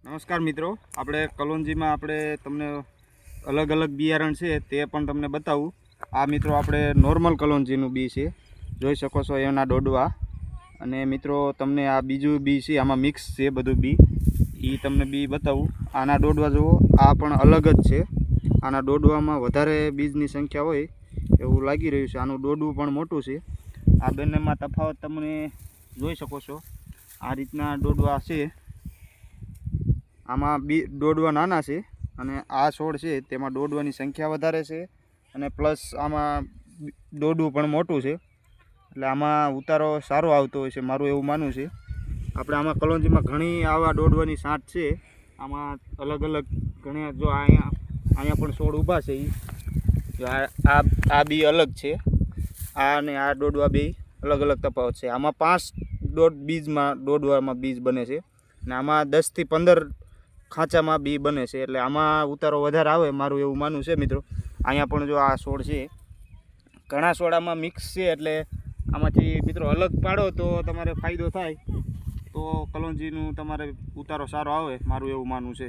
નમસ્કાર મિત્રો, આપણે કલોંજીમાં આપણે તમને અલગ અલગ બિયારણ છે તે પણ તમને બતાવું. આ મિત્રો આપણે નોર્મલ કલોંજીનું બી છે, જોઈ શકો છો એના ડોડવા. અને મિત્રો તમને આ બીજું બી છે, આમાં મિક્સ છે બધું બી, એ તમને બી બતાવું. આના ડોડવા જુઓ, આ પણ અલગ જ છે. આના ડોડવામાં વધારે બીજની સંખ્યા હોય એવું લાગી રહ્યું છે. આનું ડોડવું પણ મોટું છે. આ બંનેમાં તફાવત તમને જોઈ શકો છો. આ રીતના ડોડવા છે. આમાં બી ડોડવા નાના છે અને આ છોડ છે તેમાં ડોડવાની સંખ્યા વધારે છે અને પ્લસ આમાં ડોડવું પણ મોટું છે. એટલે આમાં ઉતારો સારો આવતો હોય છે, મારું એવું માનવું છે. આપણે આમાં કલોંજીમાં ઘણી આવા ડોડવાની સાંઠ છે. આમાં અલગ અલગ ઘણા, જો અહીંયા પણ છોડ ઊભા છે. જો આ બી અલગ છે. આ અને આ ડોડવા બે અલગ અલગ તફાવત છે. આમાં 5 બીજમાં ડોડવામાં બીજ બને છે અને આમાં 10 થી 15 ખાંચામાં બી બને છે. એટલે આમાં ઉતારો વધારે આવે, મારું એવું માનવું છે મિત્રો. અહીંયા પણ જો આ છોડ છે, ઘણા છોડ આમાં મિક્સ છે. એટલે આમાંથી મિત્રો અલગ પાડો તો તમારે ફાયદો થાય, તો કલોંજીનું તમારે ઉતારો સારો આવે, મારું એવું માનવું છે.